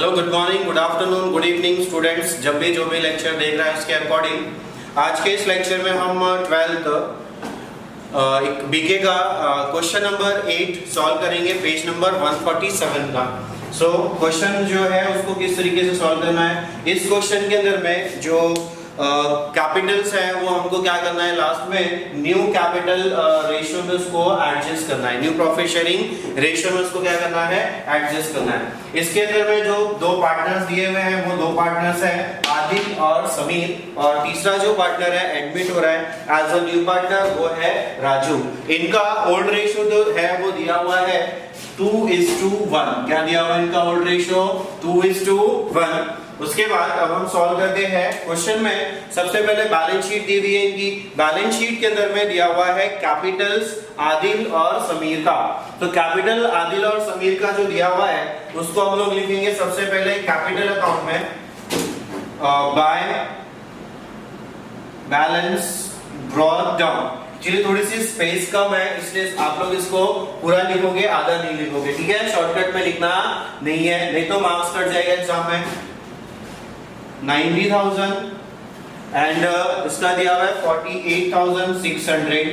Hello, good morning, good afternoon, good evening students. जब भी जो भी लेक्चर देख रहा है उसके अकॉर्डिंग आज के इस लेक्चर में हम 12th एक बीके का क्वेश्चन नंबर 8 सॉल्व करेंगे, पेज नंबर 147 का। सो क्वेश्चन जो है उसको किस तरीके से सॉल्व करना है, इस क्वेश्चन के अंदर में जो कैपिटल्स है वो हमको क्या करना है, लास्ट में न्यू कैपिटल रेशियो में उसको एडजस्ट करना है, न्यू प्रॉफिट शेयरिंग रेशियो में उसको क्या करना है, एडजस्ट करना है। इसके अंदर में जो दो पार्टनर्स दिए हुए हैं वो दो पार्टनर्स हैं आदिल और समीर, और तीसरा जो पार्टनर है एडमिट हो रहा है एज अ न्यू पार्टनर वो है राजू। इनका ओल्ड रेशियो जो है वो दिया हुआ है 2:1। क्या दिया हुआ है इनका ओल्ड रेशियो? 2:1। उसके बाद अब हम सॉल्व करते हैं क्वेश्चन में। सबसे पहले बैलेंस शीट दी हुई है इनकी। बैलेंस शीट के अंदर में दिया हुआ है कैपिटल्स आदिल और समीर का। तो कैपिटल आदिल और समीर का जो दिया हुआ है उसको हम लोग लिखेंगे सबसे पहले कैपिटल अकाउंट में बाय बैलेंस ब्रॉट डाउन। चलिए थोड़ी सी स्पेस कम है इसलिए आप लोग इसको पूरा लिखोगे, आधा नहीं लिखोगे, ठीक है? शॉर्टकट में लिखना नहीं है, नहीं तो मार्क्स कट जाएगा एग्जाम में। 90,000 एंड इसका दिया हुआ है 48,600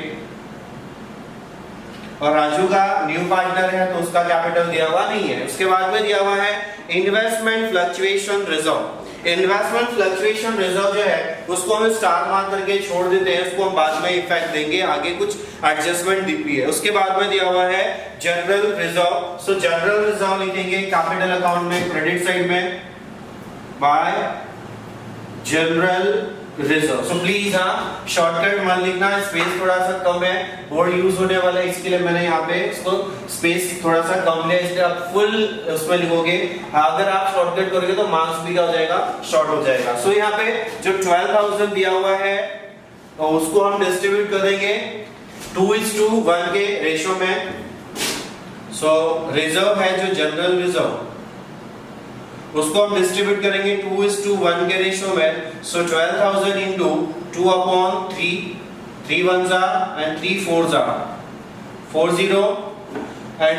और राजू का न्यू पार्टनर है तो उसका कैपिटल दिया हुआ नहीं है। उसके बाद में दिया हुआ है investment fluctuation reserve. Investment fluctuation reserve जो है उसको हम स्टार मार्क करके छोड़ देते हैं, उसको हम बाद में इफेक्ट देंगे, आगे कुछ एडजस्टमेंट दी है। उसके बाद में दिया हुआ है जनरल रिजर्व। सो जनरल रिजर्व लिखेंगे कैपिटल अकाउंट में क्रेडिट साइड में bye general reserve. So please shortcut मत लिखना, स्पेस थोड़ा सा कम है, बोर्ड यूज होने वाला है इसके लिए मैंने यहाँ पे इसको स्पेस थोड़ा सा कम लिया, इसलिए आप फुल उसमें लिखोगे। अगर आप शॉर्टकट करोगे तो मार्क्स भी क्या हो जाएगा, शॉर्ट हो जाएगा। सो यहाँ पे जो 12,000 दिया हुआ है तो उसको हम डिस्ट्रीब्यूट करेंगे 2:1 के रेशियो में। सो रिजर्व है जो जनरल रिजर्व उसको हम डिस्ट्रीब्यूट करेंगे 2:1 के रेशियो में। सो 12,000 into 2/3, 3 1s and 3 4s 40 and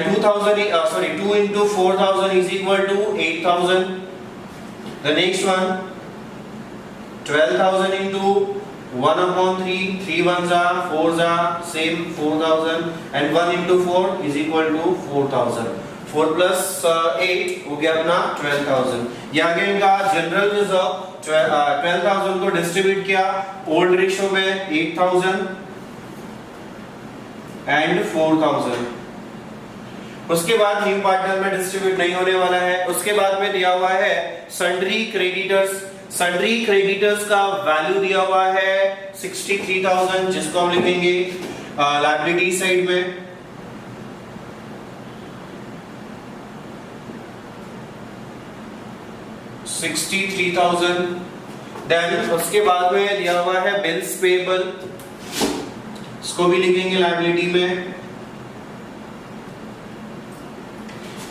2 into 4,000 is equal to 8,000. The next one 12,000 into 1/3, 3 1s 4s same 4,000 and 1 into 4 is equal to 4,000. 4 plus 8 हो गया अपना 12,000। ये आगे इनका जनरल रिजर्व 12,000 को डिस्ट्रीब्यूट किया ओल्ड रेशियो में 8,000 एंड 4,000। उसके बाद न्यू पार्टनर में डिस्ट्रीब्यूट नहीं होने वाला है। उसके बाद में दिया हुआ है सन्ड्री क्रेडिटर्स। सन्ड्री क्रेडिटर्स का वैल्यू दिया हुआ है 63,000 जिसको हम लिखेंगे लायबिलिटी साइड में। 63,000। देन उसके बाद में दिया हुआ है बिल्स पेबल, इसको भी लिखेंगे लायबिलिटी में।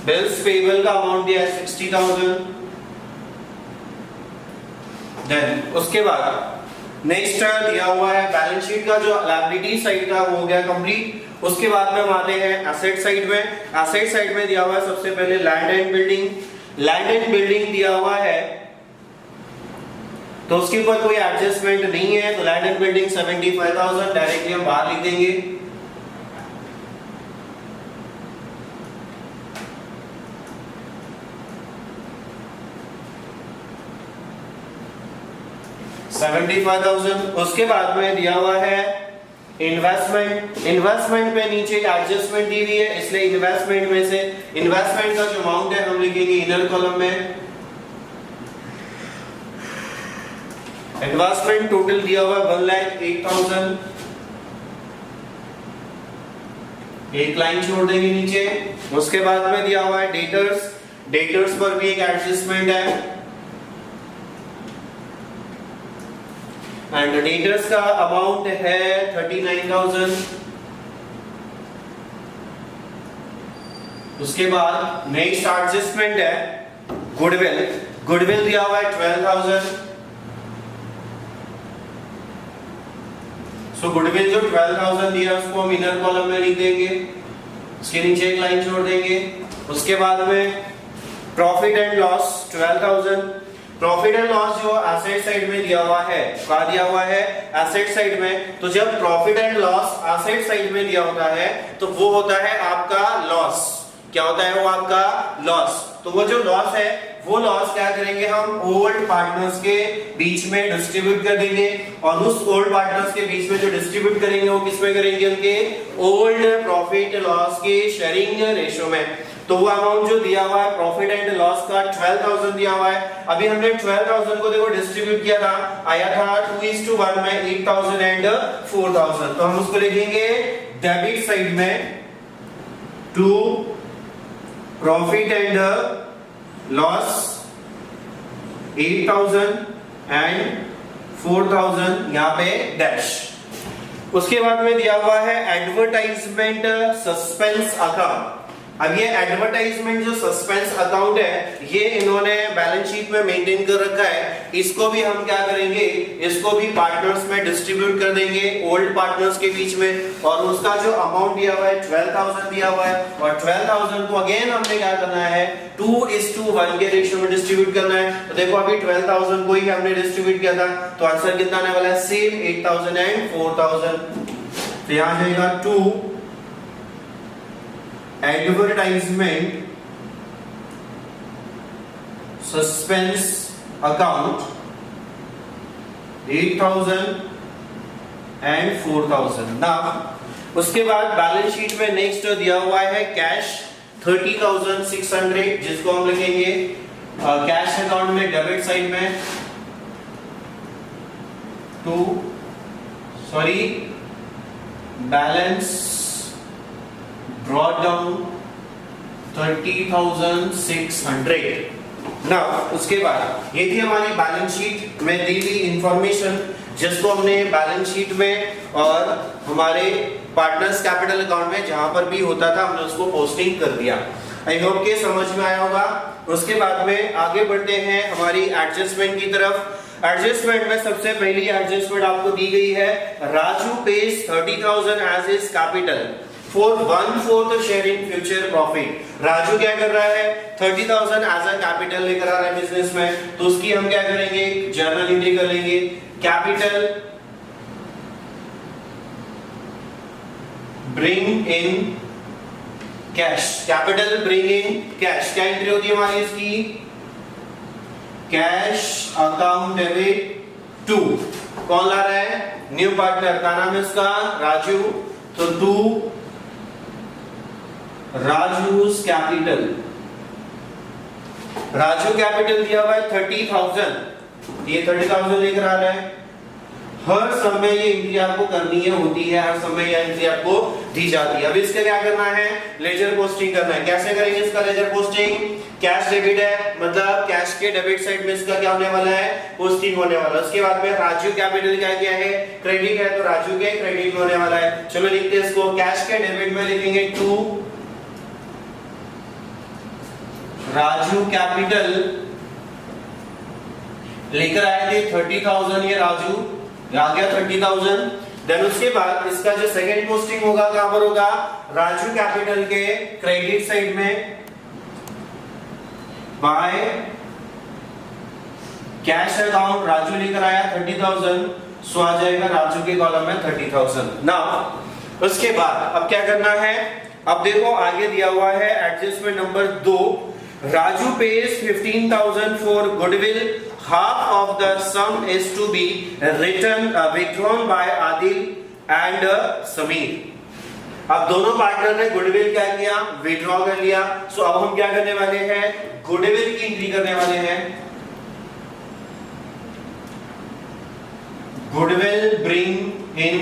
बिल्स पेबल का अमाउंट दिया है 60,000। देन उसके बाद नेक्स्ट दिया हुआ है बैलेंस शीट का जो लायबिलिटी साइड का हो गया कंप्लीट। उसके बाद में हम आते हैं एसेट साइड में। एसेट साइड में दिया हुआ है सबसे पहले land and building. Land and building दिया हुआ है तो उसके ऊपर कोई एडजस्टमेंट नहीं है, तो लैंड एंड बिल्डिंग 75,000 डायरेक्टली हम बाहर लिख देंगे। उसके बाद में दिया हुआ है इन्वेस्टमेंट। इन्वेस्टमेंट पे नीचे एडजस्टमेंट दी हुई है इसलिए इन्वेस्टमेंट में से इन्वेस्टमेंट का जो अमाउंट है हम लिखेंगे इनर कॉलम में। इन्वेस्टमेंट टोटल दिया हुआ है 1,08,000। एक लाइन छोड़ देंगे नीचे। उसके बाद में दिया हुआ है डेटर्स। डेटर्स पर भी एक एडजस्टमेंट है एंड डेटर्स का अमाउंट है 39,000। उसके बाद नेक्स्ट एडजस्टमेंट है गुडविल। गुडविल दिया हुआ है 12,000। सो गुडविल जो 12,000 दिया उसको हम इनर कॉलम में लिख देंगे, उसके नीचे एक लाइन छोड़ देंगे। उसके बाद में profit and loss 12,000। Profit and loss जो एसेट साइड में दिया हुआ है, क्या दिया हुआ है, एसेट साइड में। तो जब profit and loss asset side में दिया होता है तो वो होता है आपका लॉस। क्या होता है वो आपका लॉस। तो वो जो लॉस है वो लॉस क्या करेंगे हम ओल्ड पार्टनर्स के बीच में डिस्ट्रीब्यूट कर देंगे, और उस ओल्ड पार्टनर्स के बीच में जो डिस्ट्रीब्यूट करेंगे वो किसमें करेंगे, उनके ओल्ड प्रॉफिट लॉस के शेयरिंग रेशियो में। तो वो अमाउंट जो दिया हुआ है प्रॉफिट एंड लॉस का 12,000 दिया हुआ है। अभी हमने 12,000 को देखो डिस्ट्रीब्यूट किया था, आया था 2:1 में 8,000 एंड 4,000। तो हम उसको लिखेंगे डेबिट साइड में to profit and loss 8,000 and 4,000 यहाँ पे डैश। उसके बाद में दिया हुआ है एडवर्टाइजमेंट सस्पेंस अकाउंट। अब ये एडवर्टाइजमेंट जो सस्पेंस अकाउंट है ये इन्होंने बैलेंस शीट में मेंटेन कर रखा है। इसको भी हम क्या करेंगे, इसको भी पार्टनर्स में डिस्ट्रीब्यूट कर देंगे ओल्ड पार्टनर्स के बीच में, और उसका जो अमाउंट दिया हुआ है 12,000 दिया हुआ है, और 12,000 को अगेन हमने क्या करना है 2:1 के रेशियो में डिस्ट्रीब्यूट करना है। तो देखो अभी 12,000 को ही हमने डिस्ट्रीब्यूट किया था, तो आंसर कितना आने वाला है, सेम 8,000 एंड 4,000। तो यहां जाएगा 2 advertisement suspense account 8,000 and 4,000। Now उसके बाद बैलेंस शीट में नेक्स्ट दिया हुआ है कैश 30,600, जिसको हम लिखेंगे कैश अकाउंट में डेबिट साइड में बैलेंस brought down 30,600। ना उसके बाद ये थी हमारी बैलेंस शीट में दी हुई इंफॉर्मेशन, जिसको हमने बैलेंस शीट में और हमारे पार्टनर्स कैपिटल अकाउंट में जहां पर भी होता था हमने उसको पोस्टिंग कर दिया। आई होप के समझ में आया होगा। उसके बाद में आगे बढ़ते हैं हमारी एडजस्टमेंट की तरफ। एडजस्टमेंट में सबसे पहली एडजस्टमेंट आपको दी गई है, Raju pays 30,000 as his capital for 1/4 share in future profit. Raju क्या कर रहा है 30,000 एज अ कैपिटल लेकर आ रहा है बिजनेस में, तो उसकी हम क्या करेंगे जर्नल एंट्री कर लेंगे, capital bring in cash, capital bring in cash. क्या एंट्री होती है हमारी इसकी, कैश अकाउंट डेबिट 2। कौन ला रहा है, न्यू पार्टनर, का नाम है इसका राजू, तो 2 राजू's कैपिटल। राजू कैपिटल दिया हुआ है 30,000, ये 30,000 लेकर आ रहा है। हर समय ये एंट्री आपको करनी है, होती है, हर समय ये एंट्री आपको दी जाती है। अब इसका क्या करना है, लेजर पोस्टिंग करना है। कैसे करेंगे इसका लेजर पोस्टिंग, कैश डेबिट है मतलब कैश के डेबिट साइड में इसका क्या होने वाला है, पोस्टिंग होने वाला है। उसके बाद में राजू कैपिटल क्या क्या है, क्रेडिट है, तो राजू के क्रेडिट होने वाला है। चलो लिखते हैं इसको, कैश के डेबिट में लिखेंगे 2 राजू कैपिटल लेकर आए थे 30,000, ये राजू आ गया 30,000। देन उसके बाद इसका जो सेकंड पोस्टिंग होगा कहां पर होगा, राजू कैपिटल के क्रेडिट साइड में बाय कैश अकाउंट। राजू लेकर आया 30,000, सो आ जाएगा राजू के कॉलम में 30,000। नाउ उसके बाद अब क्या करना है, अब देखो आगे दिया हुआ है adjustment number 2, Raju pays 15,000 for goodwill, half of the sum is to be withdrawn by Adil and Sameer। अब दोनों पार्टनर ने गुडविल क्या किया, विड्रॉ कर लिया। सो अब हम क्या करने वाले हैं, गुडविल की एंट्री करने वाले हैं, goodwill bring in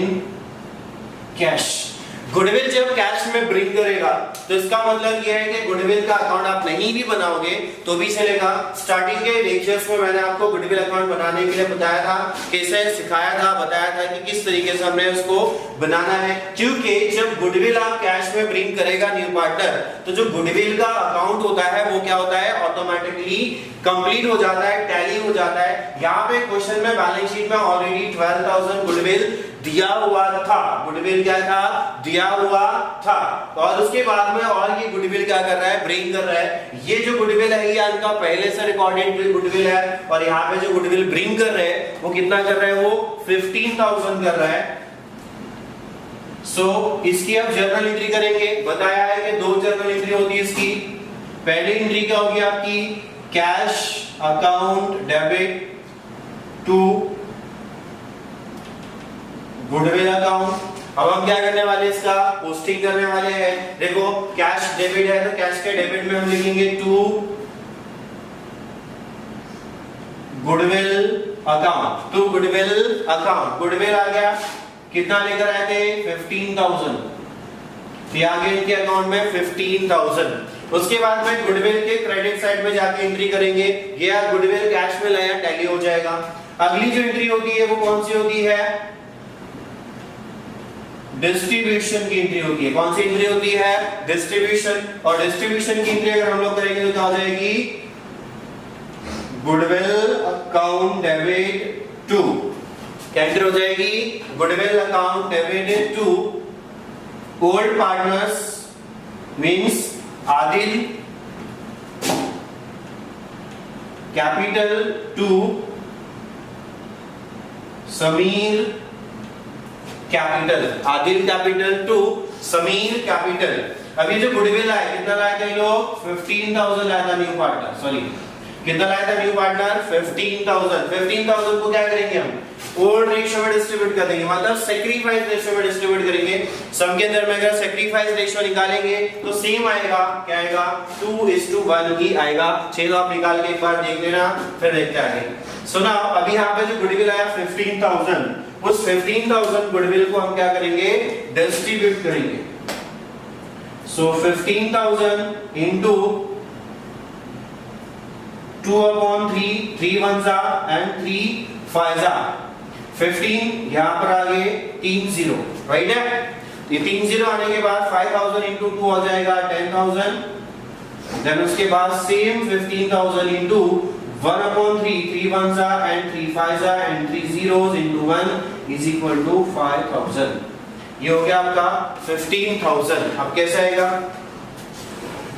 cash. Goodwill जब कैश में ब्रिंग करेगा तो इसका मतलब यह है कि गुडविल का अकाउंट आप नहीं भी बनाओगे तो भी चलेगा। स्टार्टिंग के लेक्चर्स में मैंने आपको गुडविल अकाउंट बनाने के लिए बताया था, कैसे सिखाया था, बताया था कि किस तरीके से हमने उसको बनाना है। क्योंकि जब गुडविल आप कैश में ब्रिंग करेगा न्यू पार्टनर, तो जो गुडविल का अकाउंट होता है वो क्या होता है, ऑटोमेटिकली कंप्लीट हो जाता है, टैली हो जाता है। यहाँ पे क्वेश्चन में बैलेंस शीट में ऑलरेडी 12,000 गुडविल दिया हुआ था, गुडविल क्या था, दिया हुआ था। और उसके बाद में और ये गुडविल क्या कर रहा है, ब्रिंग कर रहा है। ये जो गुडविल है ये इनका पहले से रिकॉर्डेड गुडविल है, और यहाँ पे जो गुडविल ब्रिंग कर रहे हैं वो कितना कर रहा है, वो 15,000 कर रहा है। सो इसकी अब जर्नल एंट्री करेंगे। बताया है कि 2 जर्नल एंट्री होती है इसकी। पहली एंट्री क्या होगी आपकी, cash account debit to goodwill account. अब हम क्या करने वाले, इसका पोस्टिंग करने वाले हैं। देखो कैश डेबिट है तो कैश के डेबिट में हम लिखेंगे to goodwill account, to goodwill account. Goodwill आ गया, कितना लेकर आए थे, 15,000। आगे इनके अकाउंट में 15,000। उसके बाद में गुडविल के क्रेडिट साइड में जाके एंट्री करेंगे। ये गुडविल कैश में लाया, टैली हो जाएगा। अगली जो एंट्री होती है वो कौन सी होती है, डिस्ट्रीब्यूशन की एंट्री होती है। कौन सी एंट्री होती है, डिस्ट्रीब्यूशन। और डिस्ट्रीब्यूशन की एंट्री अगर हम लोग करेंगे तो क्या हो जाएगी, गुडविल अकाउंट डेबिट टू, क्या एंट्री हो जाएगी, goodwill account debit to old partners means Adil capital to Sameer capital, Adil capital to Sameer capital. अभी जो गुडविल आया कितना लाया था ये लोग, 15,000 लाया था न्यू पार्टनर, सॉरी कितना लाया था न्यू पार्टनर, 15,000। 15,000 को क्या करेंगे हम, ओल्ड रेशियो में डिस्ट्रीब्यूट कर देंगे, मतलब सैक्रिफाइस रेशियो में डिस्ट्रीब्यूट करेंगे। सम के अंदर में अगर सैक्रिफाइस रेशियो निकालेंगे तो सेम आएगा, क्या आएगा, 2:1 ही आएगा। चलो आप निकाल के एक बार देख लेना, फिर देखते आगे। सुना, अभी यहाँ पे जो गुडविल आया 15,000, उस 15,000 गुडविल को हम क्या करेंगे, डिस्ट्रीब्यूट करेंगे। सो 15,000 इंटू 2/3, 3 1 एंड 3 5 15, यहाँ पर आगे 3 0, राइट है। ये 3 0 आने के बाद 5,000 इंटू 2 हो जाएगा 10,000। देन उसके बाद same 15,000 into 1/3, 3 1 and 3 5 and 3 zeros into 1 is equal to 5,000। ये हो गया आपका 15,000। अब कैसे आएगा,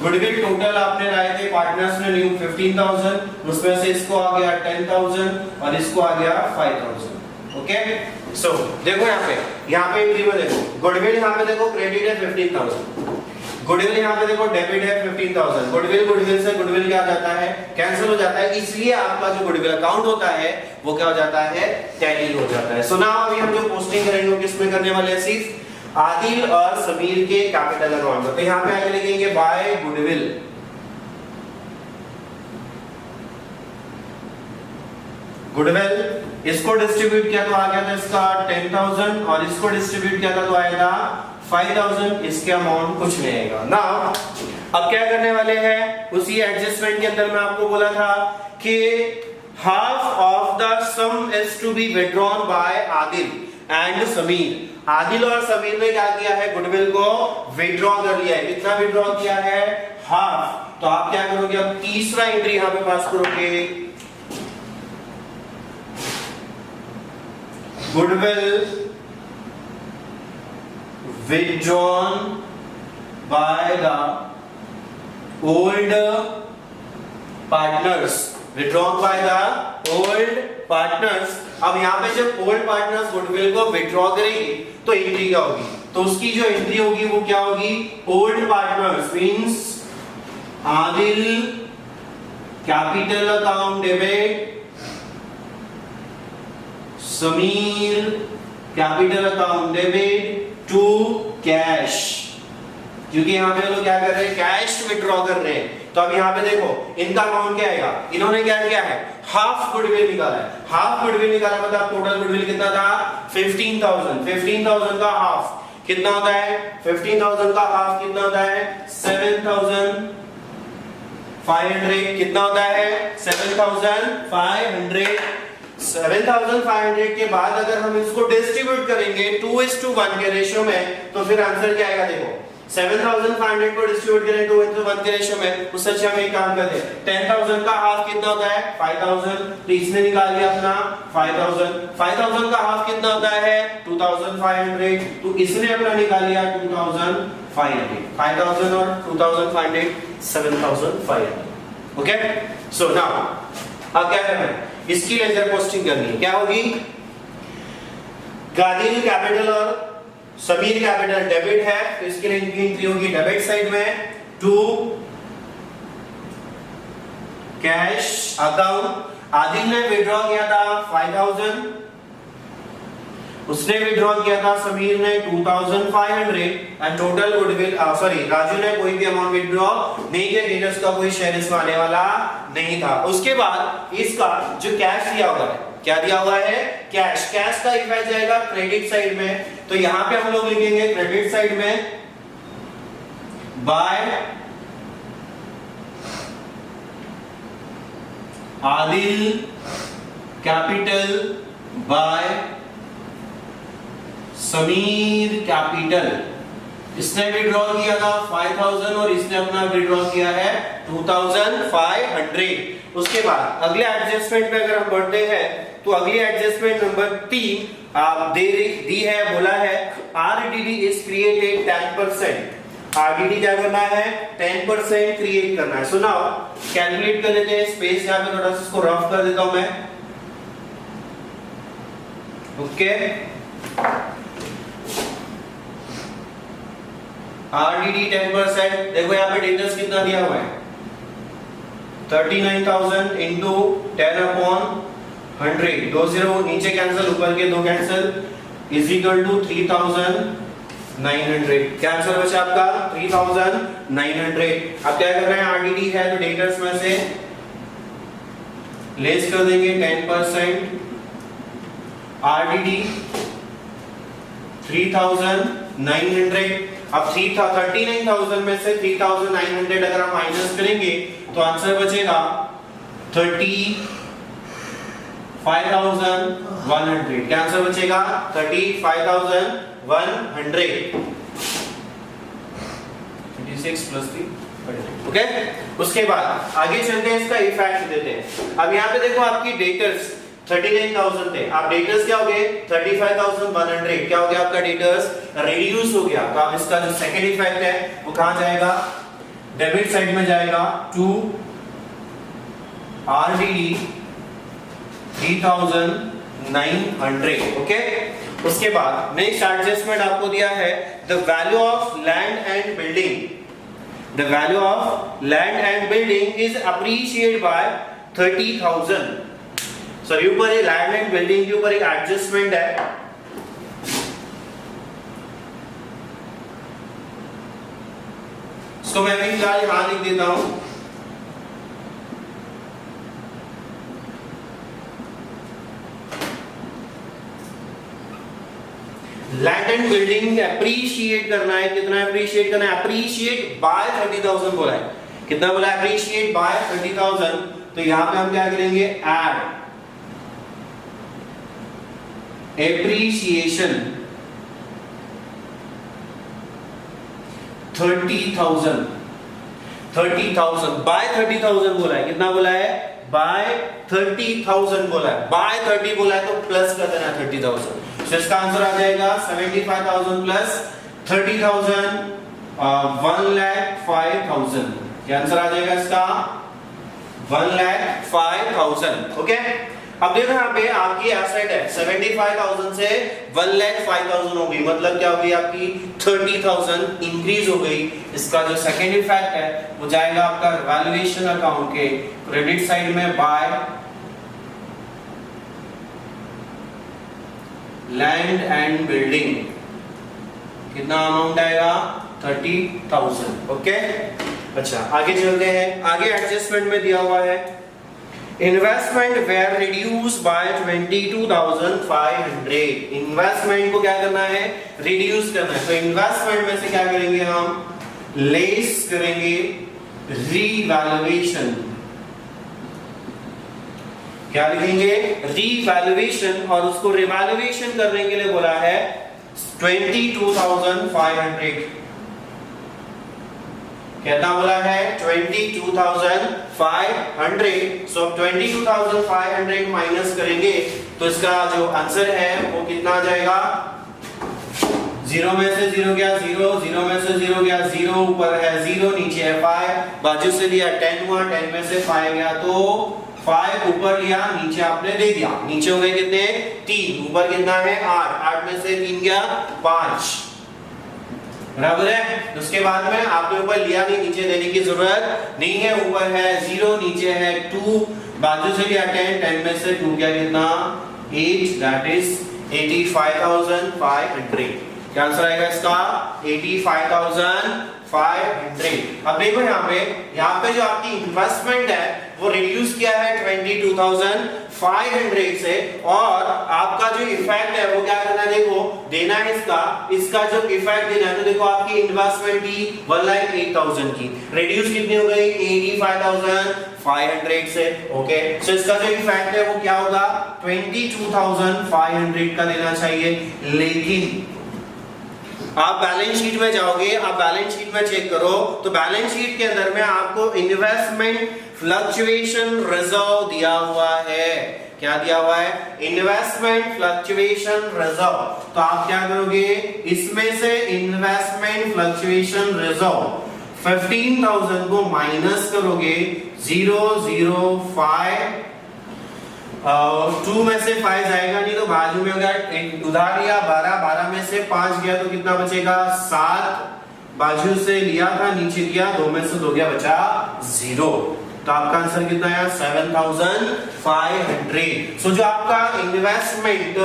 गुडविल टोटल आपने लाए थे पार्टनर्स ने न्यू 15,000, उसमें से इसको आ गया 10,000 और इसको आ गया 5,000। ओके, सो देखो यहाँ पे एंट्री में देखो, गुडविल यहाँ पे देखो क्रेडिट है 15,000, गुडविल यहाँ पे देखो डेबिट है 15,000। गुडविल से गुडविल क्या जाता है, कैंसिल हो जाता है, इसलिए आपका जो गुडविल अकाउंट होता है वो क्या हो जाता है, टैली हो जाता है। सो नाउ अभी हम जो पोस्टिंग करेंगे वो किसमें करने वाले हैं, सिर्फ आदिल और समीर के कैपिटल अकाउंट में। तो यहाँ पे आगे लिखेंगे बाय गुडविल, गुडविल इसको डिस्ट्रीब्यूट किया तो आ गया था इसका 10,000 और इसको डिस्ट्रीब्यूट किया था तो आएगा 5,000। इसके अमाउंट कुछ नहीं आएगा ना। अब क्या करने वाले हैं, उसी एडजस्टमेंट के अंदर मैं आपको बोला था कि half of the sum is to be withdrawn by Adil and Sameer. Adil और समीर ने क्या किया है, गुडविल को विथड्रॉ कर लिया है। कितना विथड्रॉ किया है, हाफ। तो आप क्या करोगे, अब तीसरा एंट्री यहां पे पास करोगे, goodwill withdrawn by the old partners, withdrawn by the old partners। अब यहाँ पे जब ओल्ड पार्टनर्स गुडविल को विथड्रॉ करेंगे तो एंट्री क्या होगी, तो उसकी जो एंट्री होगी वो क्या होगी, old partners means Adil capital account debit, Sameer capital account debit to cash. क्योंकि यहाँ पे लोग क्या कर रहे हैं, कैश विथड्रॉ कर रहे हैं। तो अब यहाँ पे देखो इनका अमाउंट क्या आएगा, इन्होंने क्या किया है, हाफ गुडविल निकाला है। हाफ गुडविल निकाला मतलब टोटल गुडविल कितना था, 15,000। 15,000 का हाफ कितना होता है, 15,000 का हाफ कितना होता है, 7,500। कितना होता है, 7,500। 7,500 के बाद अगर हम इसको डिस्ट्रीब्यूट करेंगे 2:1 के रेशियो में, तो फिर आंसर क्या आएगा, देखो 7,500 को डिस्ट्रीब्यूट करें 2:1 के रेशियो में, उससे अच्छा हम एक काम करते हैं, 10,000 का हाफ कितना होता है 5,000, तो इसने निकाल लिया अपना 5,000, 5,000 का हाफ कितना होता है 2,500, तो इसने अपना निकाल लिया 2,500, 5,000 और 2,500 7,500। ओके, सो नाउ अब क्या करना है, इसकी लेजर पोस्टिंग करनी है, क्या होगी, गादिल कैपिटल और समीर कैपिटल डेबिट है, तो इसके लिए इनकी एंट्री होगी डेबिट साइड में टू कैश अकाउंट। आदिल ने विड्रॉ किया था 5,000, उसने विड्रॉ किया था समीर ने 2,500 and total goodwill, sorry Raju ने कोई भी अमाउंट विड्रॉ नहीं किया, डेटर्स का कोई शेयर इसमें आने वाला नहीं था। उसके बाद इसका जो कैश दिया हुआ है, क्या दिया हुआ है कैश, कैश का इफेक्ट जाएगा क्रेडिट साइड में, तो यहां पे हम लोग लिखेंगे क्रेडिट साइड में by Adil capital by Sameer capital. इसने विड्रॉ किया था 5,000 और इसने अपना विड्रॉ किया है 2,500। उसके बाद अगले एडजस्टमेंट पे अगर हम बढ़ते हैं तो अगली एडजस्टमेंट नंबर 3 आप दी है, बोला है RDD इज क्रिएटेड 10%। RDD क्या करना है 10% क्रिएट करना है। सो नाउ कैलकुलेट कर लेते हैं, स्पेस यहां पे थोड़ा सा इसको रफ कर देता हूं मैं। ओके, RDD 10%, देखो यहाँ पे डेटर्स कितना दिया हुआ है 39,000 इंटू 10/100, 2 0 नीचे कैंसिल, ऊपर के 2 कैंसिल, इज इक्वल टू 3,900। क्या आंसर बचा आपका 3,900। अब क्या कर रहे हैं, RDD है तो डेटर्स में से लेस कर देंगे 10%, RDD 3,900। अब 39,000 में से 3,900 अगर हम माइनस करेंगे तो आंसर बचेगा 35,100। क्या आंसर बचेगा 35,100। 36 प्लस 3। ओके, उसके बाद आगे चलते हैं, इसका इफेक्ट देते हैं। अब यहाँ पे देखो आपकी डेटर्स 39,000 थे, आप डेटर्स क्या हो गए 35,100। क्या हो गया आपका डेटर्स रिड्यूस हो गया, तो आप इसका जो सेकंड इफेक्ट है वो कहां जाएगा, डेबिट साइड में जाएगा टू RDD 3,900। ओके, उसके बाद नेक्स्ट एडजस्टमेंट आपको दिया है the value of land and building. The value of land and building is appreciated by 30,000। Sir ऊपर एक लैंड एंड बिल्डिंग के ऊपर एक एडजस्टमेंट है, इसको मैं भी फिलहाल यहां लिख देता हूं। लैंड एंड बिल्डिंग अप्रिशिएट करना है, कितना अप्रिशिएट करना है, अप्रिशिएट बाय 30,000 बोला है, कितना बोला अप्रिशिएट बाय 30,000। तो यहां पे हम क्या करेंगे ऐड एप्रिसिएशन 30,000 बाय 30,000 बोला है, कितना बोला है बाय 30,000 बोला है, बाय 30 बोला है तो प्लस कर देना 30,000। तो इसका आंसर आ जाएगा 75,000 प्लस 30,000 1,05,000। क्या आंसर आ जाएगा इसका 1,05,000। ओके, अब देखो यहाँ पे आपकी एसेट है 75,000 से 1,05,000 हो गई, मतलब क्या हो गई आपकी 30,000 इंक्रीज हो गई। इसका जो सेकेंड इफेक्ट है वो जाएगा आपका वैल्यूएशन अकाउंट के क्रेडिट साइड में बाय लैंड एंड बिल्डिंग, कितना अमाउंट आएगा 30,000। ओके, अच्छा आगे चलते हैं, आगे एडजस्टमेंट में दिया हुआ है investment were reduce by 22,500। Investment को क्या करना है रिड्यूस करना है, तो इन्वेस्टमेंट में से क्या करेंगे हम लेस करेंगे रीवैल्यूएशन। क्या लिखेंगे रीवैल्यूएशन, और उसको रिवैल्यूएशन करने के लिए बोला है 22,500। कितना बोला है 22,500। सो 22,500 माइनस करेंगे तो इसका जो आंसर है वो कितना आ जाएगा, 0 में से 0 गया 0, 0 में से 0 गया 0, ऊपर है 0, नीचे है 5, बाजू से लिया 10 हुआ, 10 में से 5 गया तो 5 ऊपर लिया, नीचे आपने दे दिया, नीचे हो गए कितने 3, ऊपर कितना है 8, 8 में से 3 गया 5, बराबर है। उसके बाद में आपने ऊपर लिया नहीं, नीचे देने की जरूरत नहीं है, ऊपर है 0, नीचे है 2, बाजू से लिया 10, 10 में से 2 गया कितना 8, दैट इज 85,500। क्या आंसर आएगा इसका 85,500। अब देखो यहाँ पे जो आपकी इन्वेस्टमेंट है वो रिड्यूस किया है 22,500 से, और आपका जो इफेक्ट है वो क्या करना है, देखो देना है इसका जो इफेक्ट देना है, तो देखो आपकी इन्वेस्टमेंट थी 1,08,000 की, रिड्यूस कितनी हो गई 85,500 से। ओके, सो इसका जो इफेक्ट है वो क्या होगा 22,500 का देना चाहिए। लेकिन आप बैलेंस शीट में जाओगे, आप बैलेंस शीट में चेक करो तो बैलेंस शीट के अंदर में आपको इन्वेस्टमेंट फ्लक्चुएशन रिजर्व दिया हुआ है। क्या दिया हुआ है, इन्वेस्टमेंट फ्लक्चुएशन रिजर्व। तो आप क्या करोगे, इसमें से इन्वेस्टमेंट फ्लक्चुएशन रिजर्व 15,000 को माइनस करोगे 005, 2 में से 5 जाएगा नहीं तो बाजू में होगा, उधार लिया 12, 12 में से 5 गया तो कितना बचेगा 7, बाजू से लिया था नीचे लिया 2 में से 2 गया बचा 0, तो आपका आंसर कितना है 7,500। सो जो आपका इन्वेस्टमेंट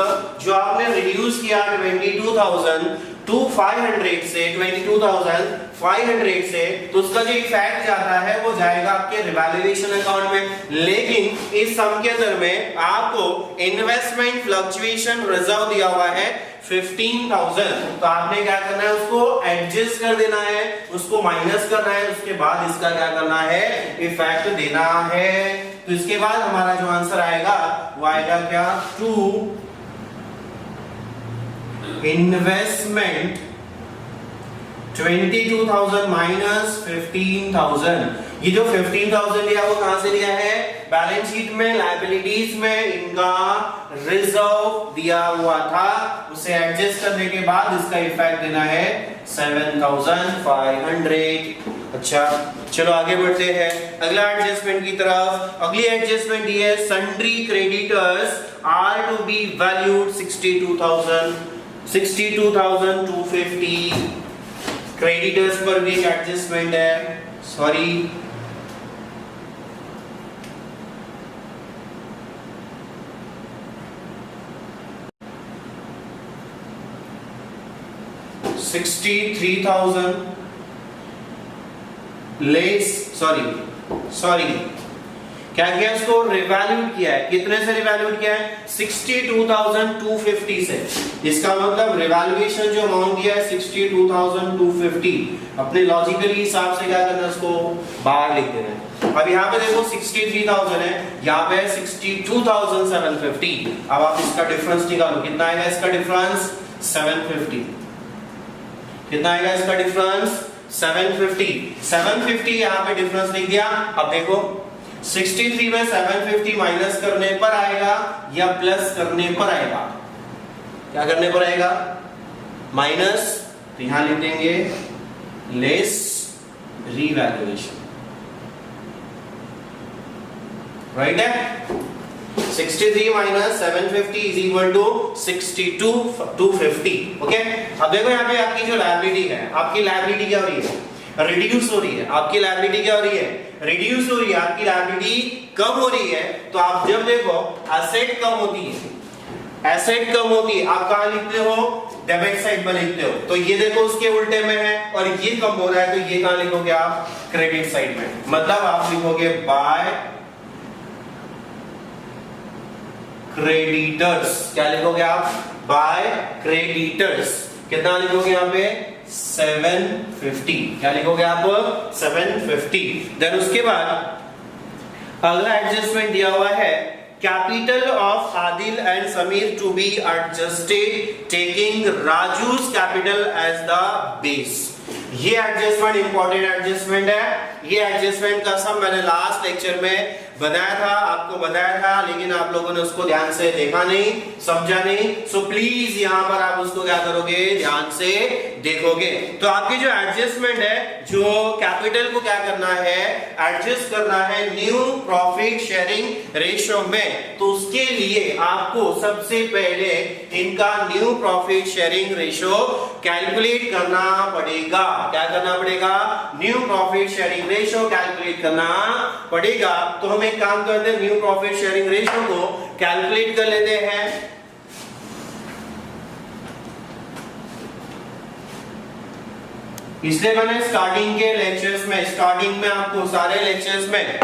जो आपने रिड्यूस किया 22,500 से 22,500 से, तो उसका जो इफेक्ट जाता है वो जाएगा आपके रिवैल्यूएशन अकाउंट में। लेकिन इस सम के अंदर में आपको इन्वेस्टमेंट फ्लक्चुएशन रिजर्व दिया हुआ है 15,000, तो आपने क्या करना है, उसको एडजस्ट कर देना है, उसको माइनस करना है, उसके बाद इसका क्या करना है, इफेक्ट देना है। तो इसके बाद हमारा जो आंसर आएगा वो आएगा क्या 2 इन्वेस्टमेंट 22,000 माइनस 15,000। ये जो 15,000 लिया वो कहां से लिया है, बैलेंस शीट में लायबिलिटीज में इनका रिजर्व दिया हुआ था, उसे एडजस्ट करने के बाद इसका इफेक्ट देना है 7,500। अच्छा चलो आगे बढ़ते हैं अगला एडजस्टमेंट की तरफ। अगली एडजस्टमेंट ये है sundry creditors are to be valued 62,250। Creditors पर भी एक एडजस्टमेंट है, सॉरी 63,000 लेस सॉरी क्या किया, इसको रिवैल्यूड किया है, कितने से रिवैल्यूड किया है 62,250 से। इसका मतलब रिवैल्यूएशन जो अमाउंट दिया है 62,250, अपने लॉजिकली हिसाब से क्या करना है, उसको बाहर लिख देना है। अब यहाँ पे देखो 63,000 है, यहाँ पे 62,750। अब आप इसका डिफरेंस निकालो, कितना आएगा इसका डिफरेंस 750। कितना आएगा इसका डिफरेंस 750 यहाँ पे डिफरेंस लिख दिया। अब देखो 63 में 750 माइनस करने पर आएगा या प्लस करने पर आएगा, क्या करने पर आएगा माइनस, तो यहां लिख देंगे लेस रीवैल्यूएशन, राइट है। 63 minus 750 is equal to 62,250। Okay, अब देखो यहाँ पे आपकी जो लायबिलिटी है, आपकी लायबिलिटी क्या हो रही है, रिड्यूस हो रही है। आपकी लायबिलिटी क्या हो रही है, रिड्यूस हो रही है, आपकी लायबिलिटी कम हो रही है। तो आप जब देखो एसेट कम होती है, एसेट कम होती है, आप कहां लिखते हो, डेबिट साइड में लिखते हो। तो ये देखो उसके उल्टे में है और ये कम हो रहा है, तो ये कहां लिखोगे आप, क्रेडिट साइड में। मतलब आप लिखोगे बाय क्रेडिटर्स, क्या लिखोगे आप, बाय क्रेडिटर्स। कितना लिखोगे यहाँ पे 750, क्या लिखोगे आप 750। देन उसके बाद अगला एडजस्टमेंट दिया हुआ है capital of Adil and Sameer to be adjusted taking Raju's capital as the base. ये एडजस्टमेंट इंपॉर्टेंट एडजस्टमेंट है। ये एडजस्टमेंट का सब मैंने लास्ट लेक्चर में बताया था, आपको बताया था, लेकिन आप लोगों ने उसको ध्यान से देखा नहीं, समझा नहीं। सो प्लीज यहाँ पर आप उसको क्या करोगे, ध्यान से देखोगे। तो आपकी जो एडजस्टमेंट है, जो कैपिटल को क्या करना है, एडजस्ट करना है न्यू प्रॉफिट शेयरिंग रेशियो में। तो उसके लिए आपको सबसे पहले इनका new profit sharing ratio calculate करना पड़ेगा। क्या करना पड़ेगा, new profit sharing ratio calculate करना पड़ेगा। तो हम एक काम करते हैं, न्यू प्रॉफिट शेयरिंग रेशियो को कैलकुलेट कर लेते हैं। इसलिए मैंने स्टार्टिंग के लेक्चर्स में, स्टार्टिंग में आपको सारे लेक्चर्स में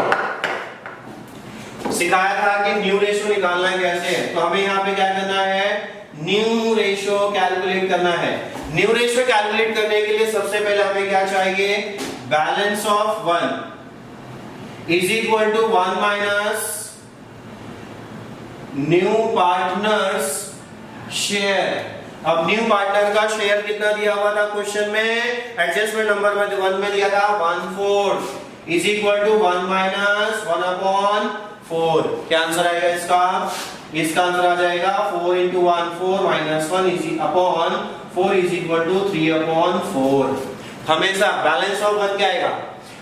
सिखाया था कि न्यू रेशियो निकालना कैसे है। तो हमें यहाँ पे क्या करना है, न्यू रेशियो कैलकुलेट करना है। न्यू रेशियो कैलकुलेट करने के लिए सबसे पहले हमें क्या चाहिए, balance of 1 is equal to 1 minus new partners share. अब न्यू पार्टनर का शेयर कितना दिया हुआ था क्वेश्चन में, एडजस्टमेंट नंबर में 1 में दिया था 1/4 इज इक्वल टू 1 माइनस 1/4। क्या आंसर आएगा इसका, इसका आंसर आ जाएगा 4 into 1 4 minus 1 is upon 4 is equal to 3/4। हमेशा बैलेंस ऑफ 1 क्या आएगा,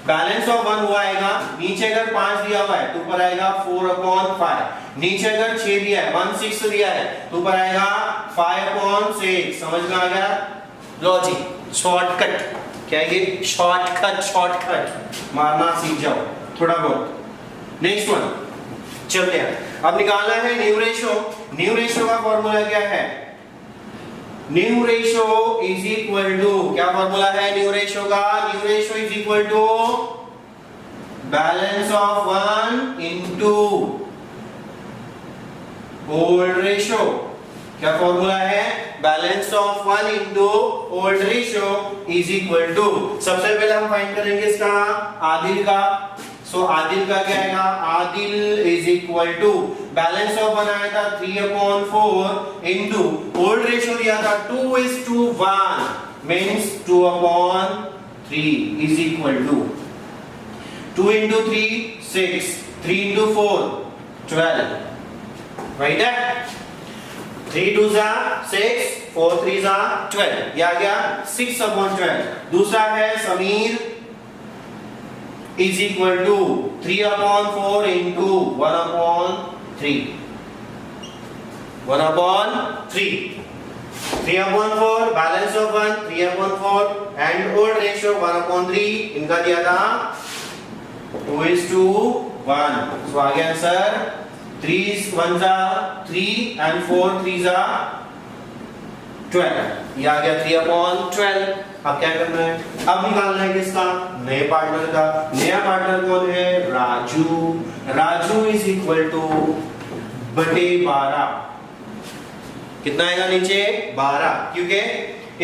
बैलेंस ऑफ 1 हुआ आएगा, नीचे अगर 5 दिया हुआ है तो ऊपर आएगा 4/5, नीचे अगर 6 दिया है 1/6 दिया है तो ऊपर आएगा 5/6। समझ में आ गया, लो जी शॉर्टकट, क्या है ये शॉर्टकट, शॉर्टकट मारना सीख जाओ थोड़ा बहुत। नेक्स्ट वन चलते हैं, अब निकालना है न्यू रेशियो। न्यू रेशियो का फॉर्मूला क्या है, new ratio is equal to, क्या फॉर्मूला है न्यू रेशियो का, new ratio is equal to balance of 1 into old ratio. क्या फॉर्मूला है, balance of 1 into old ratio is equal to, सबसे पहले हम फाइंड करेंगे इसका आदिल का। सो आदिल का क्या आएगा, Adil is equal to balance of 1 आया था 3/4 इनटू ओल्ड रेशियो दिया था 2:1 means 2/3 is equal to 2 into 3 6, 3 into 4 12, right है। 3 2s are 6, 4 3s are 12, ये आ गया 6/12। दूसरा है Sameer is equal to 3/4 into 1/3, 1/3, 3/4 balance of 1 3/4 and old ratio 1/3, इनका दिया था 2:1। सो आ गया answer 3 1s are 3 and 4 3s are 12, ये आ गया 3/12। अब क्या करना है, अब निकालना है किसका, नए पार्टनर का। नया पार्टनर कौन है, Raju. Raju is equal to बटे 12, कितना आएगा नीचे 12, क्योंकि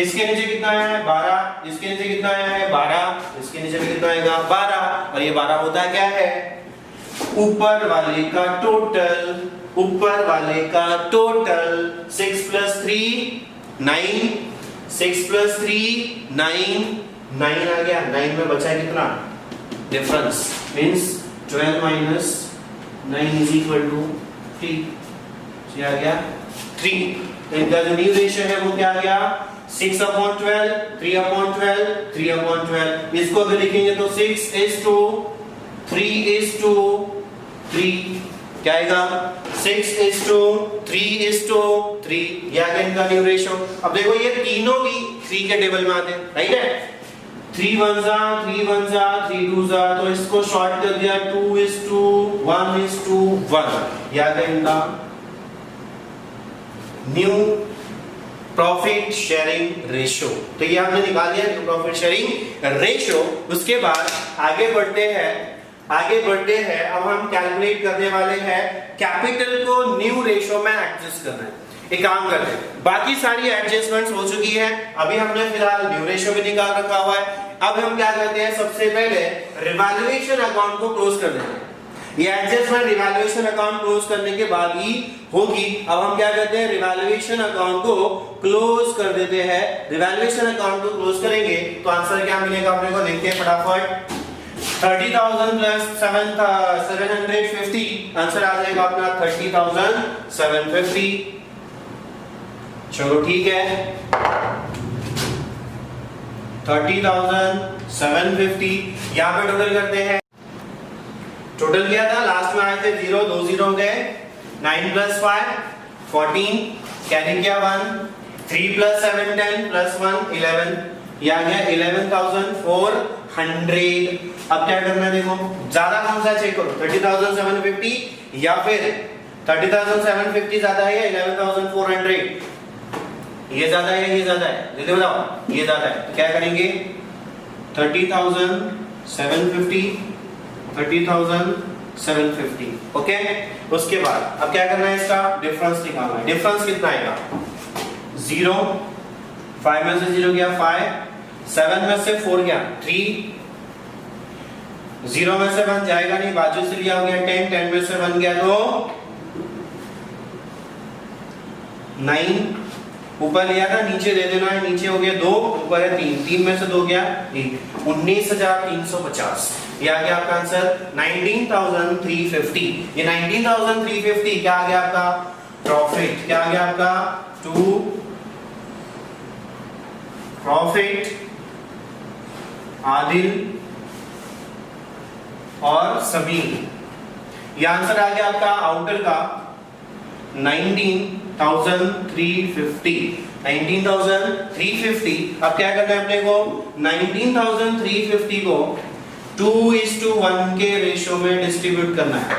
इसके नीचे कितना है 12, इसके नीचे कितना है 12, इसके नीचे भी कितना आएगा 12, और ये 12 होता क्या है, ऊपर वाले का टोटल, ऊपर वाले का टोटल। 6 + 3 9, 6 + 3 9, 9 आ गया, 9 में बचा है कितना difference, means 12 minus 9 is equal to 3, ये आ गया 3। इनका जो न्यू रेशियो है वो क्या आ गया 6/12, 3/12, 3/12। इसको अगर लिखेंगे तो 6:3:3, क्या आएगा 6:3:3, ये आ गया इनका न्यू रेशियो। अब देखो ये तीनों भी 3 के टेबल में आते हैं, राइट है। 3 1s are 3 1s are 3 2s are, तो इसको शॉर्ट कर दिया 2:1:1, ये आ गया इनका न्यू प्रॉफिट शेयरिंग रेशियो। तो ये हमने निकाल लिया न्यू प्रॉफिट शेयरिंग रेशियो। उसके बाद आगे बढ़ते हैं, अब हम कैलकुलेट करने वाले हैं कैपिटल को न्यू रेशियो में एडजस्ट करना है। एक काम करते हैं, बाकी सारी एडजस्टमेंट्स हो चुकी है, अभी हमने फिलहाल न्यू रेशियो भी निकाल रखा हुआ है। अब हम क्या करते हैं, सबसे पहले रिवैल्यूएशन अकाउंट को क्लोज कर देते हैं। ये एडजस्टमेंट रिवैल्यूएशन अकाउंट क्लोज करने के बाद ही होगी। अब हम क्या करते हैं, रिवैल्यूएशन अकाउंट को क्लोज कर देते हैं। रिवैल्यूएशन अकाउंट को क्लोज करेंगे तो आंसर क्या मिलेगा अपने को, लिखते हैं फटाफट। 30,000 प्लस 750, आंसर आ जाएगा अपना 30,750। चलो ठीक है, 30,750 यहाँ पे टोटल करते हैं। टोटल किया था, लास्ट में आए थे 0, 2 0 गए। 9 प्लस 5 14, कैरी किया 1। 3 प्लस 7 10 प्लस 1 11, ये आ गया 11,400। अब क्या करना है, देखो ज्यादा कौन सा चेक करो, 30,750 या फिर 30,750 ज्यादा है या 11,400? ये ज्यादा है, ये ज्यादा है, जल्दी बताओ, ये ज्यादा है। तो क्या करेंगे, 30,750 ओके। उसके बाद अब क्या करना है, इसका डिफरेंस निकालना है। डिफरेंस कितना आएगा, 0, 5 में से 0 गया 5, 7 में से 4 गया 3, 0 में से 1 जाएगा नहीं, बाजू से लिया हो गया 10, 10 में से 1 गया तो 9, ऊपर लिया था नीचे दे देना है, नीचे हो गया 2, ऊपर है 3, 3 में से 2 गया 1, 19,350। ये आ गया आपका आंसर 19,350। ये 19,350 क्या आ गया आपका, प्रॉफिट। क्या आ गया आपका, टू प्रॉफिट आदिल और समीर। ये आंसर आ गया आपका आउटर का 19,350। 19,350। अब क्या करना है अपने को, 19,350 को 2:1 के रेशियो में डिस्ट्रीब्यूट करना है।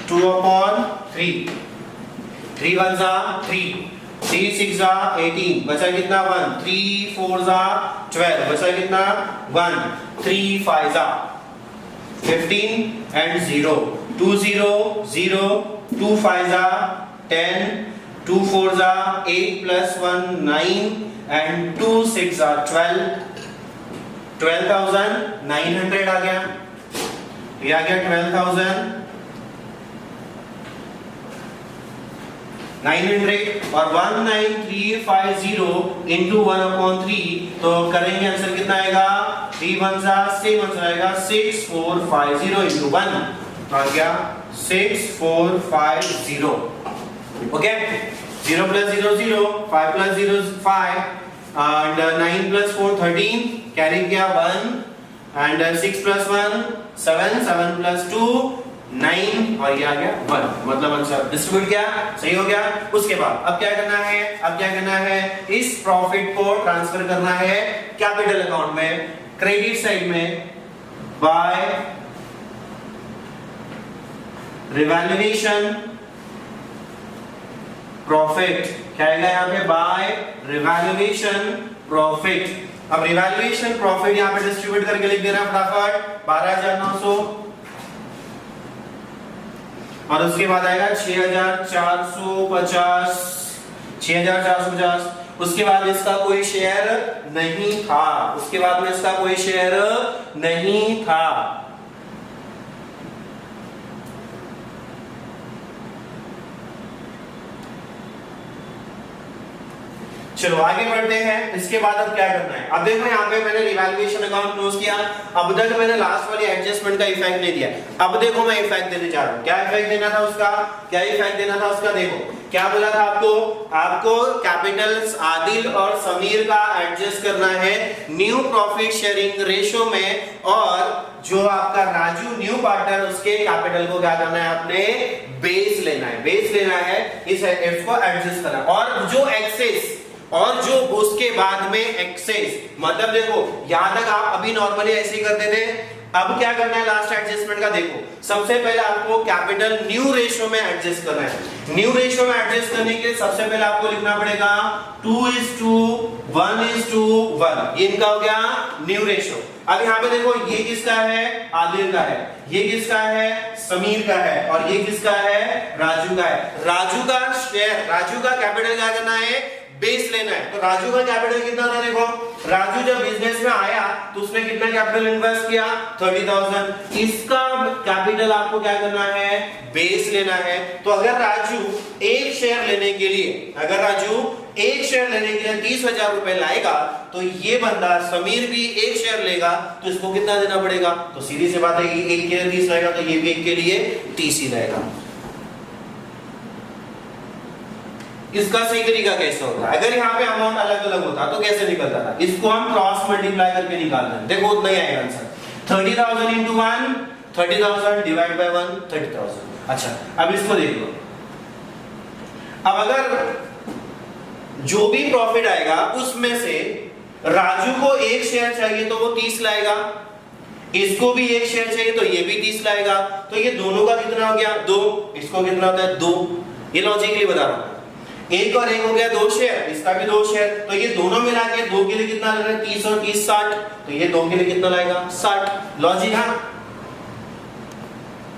2/3, 3 1 जा 3, 3 6 जा 18, बचा कितना 1, 3 4 जा 12, बचा कितना 1, 3 5 जा 15 एंड 0, 2 0 0, 2 5 जा 10, 2 4 जा 8 प्लस 1 9 एंड 2 6 जा 12, 12,900 आ गया। ये आ गया 12,900 और 19,350 इंटू 1/3, तो करेंगे आंसर कितना आएगा, 3 1 जा 6 1 आएगा 6450 इंटू 1, तो आ गया 6450। Okay, 0 plus 0 0, 5 plus 0 5 and 9 plus 4 13, carry किया 1 and 6 plus 1 7, 7 plus 2 9 और ये आ गया 1, मतलब आंसर डिस्ट्रीब्यूट किया, सही हो गया। उसके बाद अब क्या करना है, अब क्या करना है, इस प्रॉफिट को ट्रांसफर करना है कैपिटल अकाउंट में, क्रेडिट साइड में बाय रिवैल्यूएशन प्रॉफिट। क्या आएगा यहाँ पे, बाय रिवैल्यूएशन प्रॉफिट। अब रिवैल्यूएशन प्रॉफिट यहाँ पे डिस्ट्रीब्यूट करके लिख देना फटाफट, 12,900 और उसके बाद आएगा 6,450, 6,450। उसके बाद इसका कोई शेयर नहीं था, उसके बाद में इसका कोई शेयर नहीं था। चलो आगे बढ़ते हैं। इसके बाद अब क्या करना है, अब देखो यहाँ पे मैंने रिवैल्यूएशन अकाउंट क्लोज किया, अब तक मैंने लास्ट वाली एडजस्टमेंट का इफेक्ट नहीं दिया, अब देखो मैं इफेक्ट देने जा रहा हूँ। क्या इफेक्ट देना था उसका, क्या इफेक्ट देना था उसका, देखो क्या बोला था आपको, आपको कैपिटल्स आदिल और समीर का एडजस्ट करना है न्यू प्रॉफिट शेयरिंग रेशियो में, और जो आपका राजू न्यू पार्टनर उसके कैपिटल को क्या करना है, आपने बेस लेना है, बेस लेना है, इस एफ को एडजस्ट करना है। और जो एक्सेस और जो उसके बाद में एक्सेस, मतलब देखो यहां तक आप अभी नॉर्मली ऐसे ही करते थे, अब क्या करना है लास्ट एडजस्टमेंट का, देखो सबसे पहले आपको कैपिटल न्यू रेशियो में एडजस्ट करना है। न्यू रेशियो में एडजस्ट करने के लिए सबसे पहले आपको लिखना पड़ेगा 2:1:1, ये इनका हो गया न्यू रेशियो। अब यहाँ पे देखो ये किसका है, आदिल का है, ये किसका है, समीर का है, और ये किसका है, राजू का है। राजू का शेयर, राजू का कैपिटल क्या करना है, बेस लेना है। तो राजू का कैपिटल कितना था, देखो राजू जब बिजनेस में आया तो उसने कितना कैपिटल इन्वेस्ट किया, 30,000। इसका कैपिटल आपको क्या करना है, बेस लेना है। तो अगर राजू एक शेयर लेने के लिए 30,000 रुपए लाएगा, तो ये बंदा समीर भी एक शेयर लेगा, तो इसको कितना देना पड़ेगा। तो सीधी सी बात है, एक के लिए 30 लाएगा तो ये भी एक के लिए 30 ही लाएगा। इसका सही तरीका कैसे होता है, अगर यहाँ पे अमाउंट अलग अलग होता तो कैसे निकलता था, इसको हम क्रॉस मल्टीप्लाई करके निकालते हैं। देखो उतना ही आएगा आंसर, 30,000 into 1, 30,000 डिवाइड बाय 1, 30,000। अच्छा अब इसको देख लो, अब अगर जो भी प्रॉफिट आएगा उसमें से राजू को एक शेयर चाहिए तो वो 30 लाएगा, इसको भी एक शेयर चाहिए तो ये भी 30 लाएगा। तो ये दोनों का कितना हो गया, 2। इसको कितना होता है, 2। ये लॉजिकली बता रहा हूं, एक और एक हो गया 2 शेयर, इसका भी 2 शेयर, तो ये दोनों मिला के 2 के लिए कितना ले रहा है, 30 और 30 60, तो ये 2 के लिए कितना लाएगा, 60। लॉजिक है।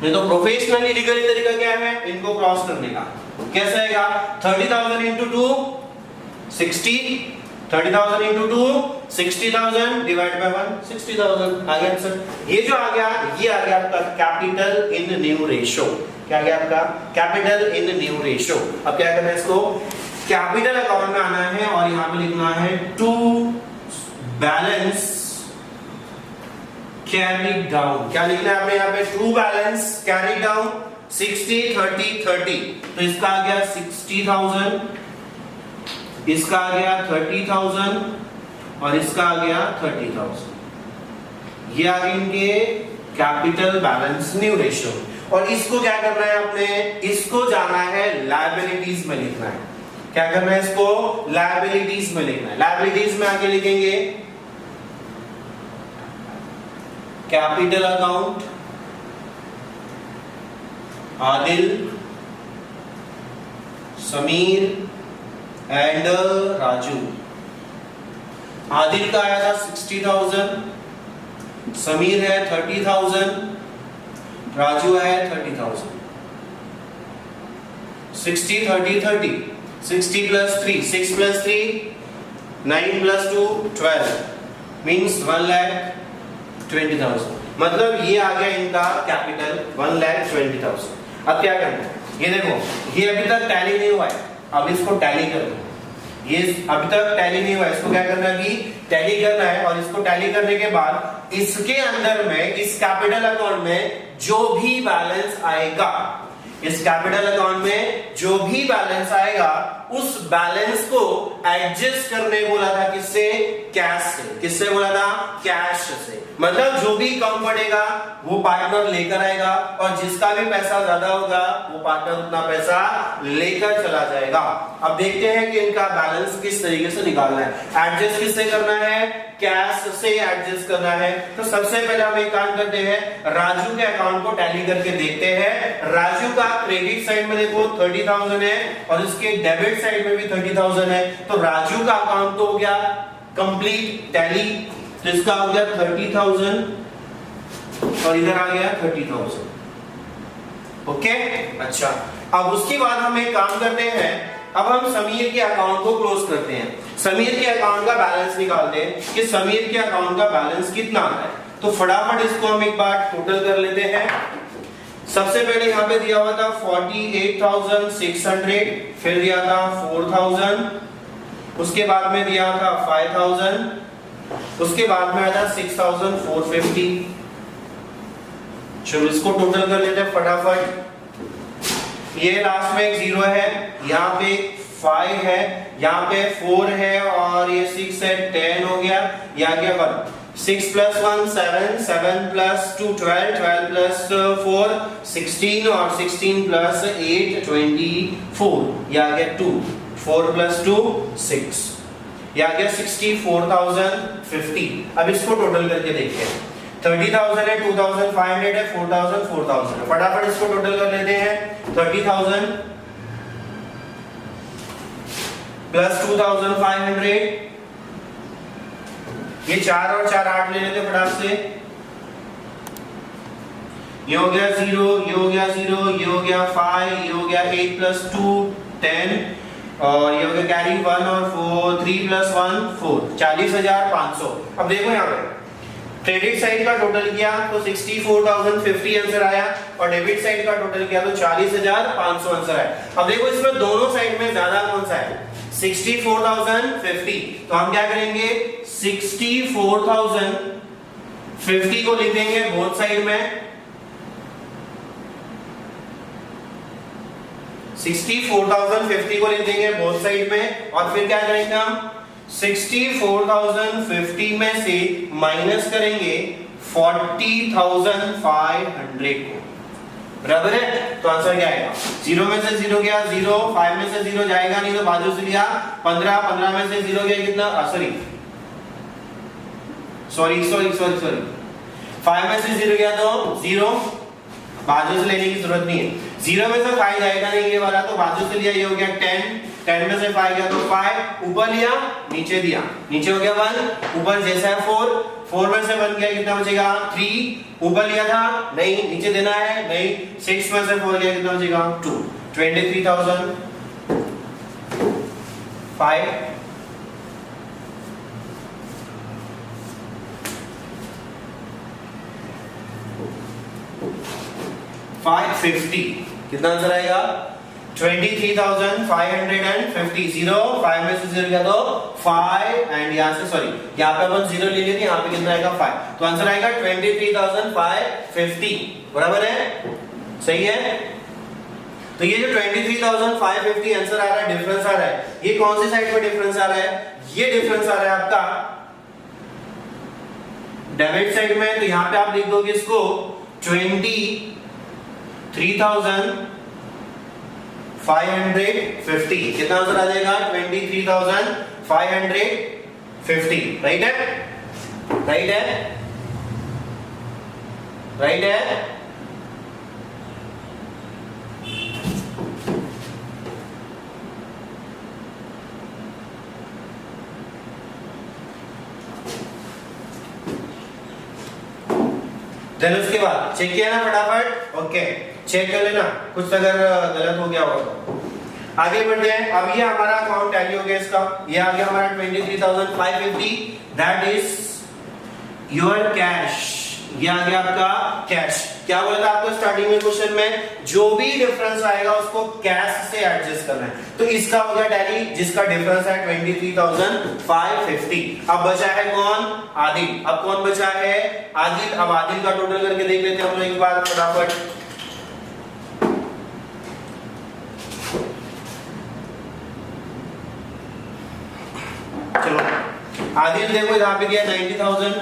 नहीं तो प्रोफेशनली लीगली तरीका क्या है, इनको क्रॉस करने का। कैसे आएगा, 30,000 into 2 60, 30,000 into 2 60,000 डिवाइड बाय 1 60,000 आ गया आंसर। ये जो आ गया, ये आ गया आपका कैपिटल इन न्यू रेशियो। क्या गया आपका, कैपिटल इन न्यू रेशियो। अब क्या करना है, इसको कैपिटल अकाउंट में आना है और यहां पे लिखना है टू बैलेंस कैरी डाउन। क्या लिखना है आपने यहाँ पे, टू बैलेंस कैरी डाउन 60 30 30। तो इसका आ गया 60,000, इसका आ गया 30,000 और इसका आ गया 30,000। ये आ गए इनके कैपिटल बैलेंस न्यू रेशियो। और इसको क्या करना है आपने, इसको जाना है लायबिलिटीज में लिखना है। क्या करना है, इसको लायबिलिटीज में लिखना है। लायबिलिटीज में आगे लिखेंगे capital account Adil, Sameer and Raju. Adil का आया था 60,000, समीर है 30,000, राजू है 30,000। 60 30 30, 60 plus 3, 6 plus 3 9 plus 2 12 means 1,20,000। मतलब ये आ गया इनका कैपिटल 1,20,000। अब क्या करना है, ये देखो ये अभी तक टैली नहीं हुआ है, अब इसको टैली कर दो। ये अभी तक टैली नहीं हुआ है, इसको क्या करना है, टैली करना है। और इसको टैली करने के बाद इसके अंदर में, इस कैपिटल अकाउंट में जो भी बैलेंस आएगा, इस कैपिटल अकाउंट में जो भी बैलेंस आएगा, उस बैलेंस को एडजस्ट करने बोला था, किससे, कैश से। किससे बोला था, कैश से। मतलब जो भी कम पड़ेगा वो पार्टनर लेकर आएगा, और जिसका भी पैसा ज्यादा होगा वो पार्टनर उतना पैसा लेकर चला जाएगा। अब देखते हैं कि इनका बैलेंस किस तरीके से निकालना है। एडजस्ट किससे करना है, कैश से एडजस्ट करना है। तो सबसे पहले हम एक काम करते हैं, राजू के अकाउंट को टैली करके देखते हैं। राजू का क्रेडिट साइड में देखो 30,000 है और इसके डेबिट साइड में भी 30,000 है। तो राजू का अकाउंट तो हो गया कंप्लीट टैली, तो इसका हो गया 30,000 और इधर आ गया 30,000। ओके, अच्छा अब उसके बाद हम एक काम करते हैं, अब हम समीर के अकाउंट को क्लोज करते हैं। समीर के अकाउंट का बैलेंस निकालते हैं कि समीर के अकाउंट का बैलेंस कितना आता है। तो फटाफट इसको हम एक बार टोटल कर लेते हैं। सबसे पहले यहाँ पे दिया हुआ था 48,600, फिर दिया था 4,000, उसके बाद में दिया था 5,000, उसके बाद में आया था 6,450। चलो इसको टोटल कर लेते हैं फटाफट। ये लास्ट में एक 0 है, यहाँ पे 5 है, यहाँ पे 4 है और ये 6 है, 10 हो गया। यहाँ गया 1, 6 plus 1 7, 7 plus 2 12, 12 plus 4 16 और 16 plus 8 24। यहाँ गया 2, 4 plus 2 6, यहाँ गया 64,050। अब इसको टोटल करके देखते हैं। 30,000 है, 2,500 है, 4,000 4,000 है। फटाफट इसको टोटल कर लेते हैं। 30,000 प्लस 2,500, ये 4 और 4 8 ले लेते फटाफट से। ये हो गया 0, ये हो गया 0, ये हो गया 5, ये हो गया 8 plus 2 10, और ये हो गया कैरी 1 और 4, 3 + 1 4, 40,500। अब देखो यहाँ पे क्रेडिट साइड का टोटल किया तो 64,050 आंसर आया और डेबिट साइड का टोटल किया तो 40,500 आंसर आया। अब देखो इसमें दोनों साइड में ज्यादा कौन सा है? 64,050। तो हम क्या करेंगे, 64,050 को लिख देंगे बोथ साइड में, 64,050 को लिख देंगे बोथ साइड में और फिर क्या करेंगे हम 64,050 में से माइनस करेंगे 40,500 को, बराबर है। तो आंसर क्या आएगा? 0 में से 0 गया 0, 5 में से 0 जाएगा नहीं तो बाजू से लिया 15, 15 में से 0 गया कितना, सॉरी 5 में से 0 गया तो 0, बाजू से लेने की जरूरत नहीं है। 0 में से 5 जाएगा नहीं ये वाला तो बाजू से लिया, ये हो गया 10, 10 में से 5 गया तो 5, ऊपर लिया नीचे दिया, नीचे हो गया 1, ऊपर जैसा है 4, 4 में से 1 गया कितना बचेगा 3, ऊपर लिया था नहीं नीचे देना है नहीं, 6 में से 4 गया कितना बचेगा 2, 23,005 550 कितना आंसर आएगा 23,550। 0 5 में से 0 गया तो 5 एंड यहाँ से सॉरी यहाँ पे अपन 0 ले लिए थे, यहाँ पे कितना आएगा 5, तो आंसर आएगा 23,550, बराबर है, सही है। तो ये जो 23,550 आंसर आ रहा है, डिफरेंस आ रहा है, ये कौन सी साइड पे डिफरेंस आ रहा है? ये डिफरेंस आ रहा है आपका डेबिट साइड में, तो यहाँ पे आप लिख दोगे इसको 23,550, कितना आंसर आ जाएगा 23,550, राइट है, राइट है, राइट है। देन उसके बाद चेक किया ना फटाफट, ओके चेक कर लेना कुछ अगर गलत हो गया हो तो। आगे बढ़ते हैं, अब ये हमारा अकाउंट टैली हो गया इसका, ये आ गया हमारा 23,550, दैट इज योर कैश, ये आ गया आपका कैश। क्या बोला था आपको स्टार्टिंग में क्वेश्चन में, जो भी डिफरेंस आएगा उसको कैश से एडजस्ट करना है, तो इसका हो गया टैली जिसका डिफरेंस है 23,550। अब बचा है कौन? आदिल। अब कौन बचा है? आदिल। अब आदिल का टोटल करके देख लेते हैं हम लोग एक बार फटाफट। चलो आदिल देखो यहाँ पे दिया 90,000,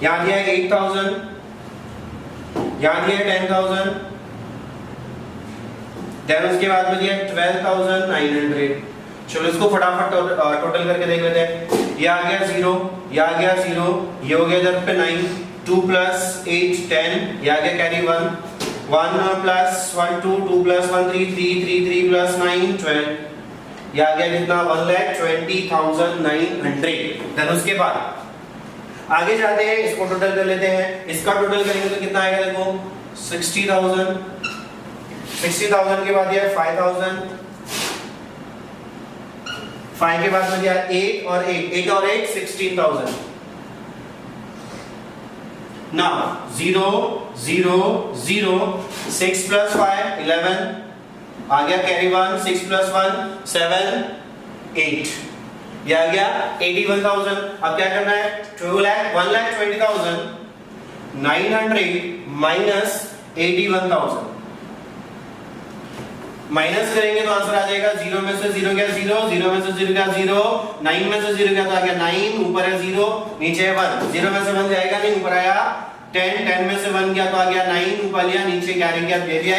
यहाँ दिया 8,000, यहाँ दिया 10,000, देन उसके बाद में दिया 12,900। चलो इसको फटाफट टोटल करके देख लेते हैं। ये आ गया 0, ये आ गया 0, ये हो गया इधर पे 9, 2 + 8 10, ये आ गया कैरी 1, 1 + 1 2, 2 + 1 3, 3 3 + 9 12, ये आ गया कितना 1,20,900। देन उसके बाद आगे जाते हैं, इसको टोटल कर लेते हैं। इसका टोटल करेंगे तो कितना आएगा देखो 60,000, 60,000 के बाद दिया 5,000, 5 के बाद में दिया 8 और 8, 8 और 8 16,000। नाउ 0 0 0, 6 + 5 11, आ गया कैरी 1, 6 + 1 7 8, ये आ गया 81,000। अब क्या करना है 1,20,900 माइनस 81,000, माइनस करेंगे तो आंसर आ जाएगा 0 में से 0 गया 0, 0 में से 0 गया 0, 9 में से 0 गया तो आ गया 9, ऊपर है 0 नीचे है 1, 0 में से 1 जाएगा नहीं, ऊपर आया 10, 10 में से 1 गया तो आ गया 9, ऊपर लिया नीचे कैरी किया दे दिया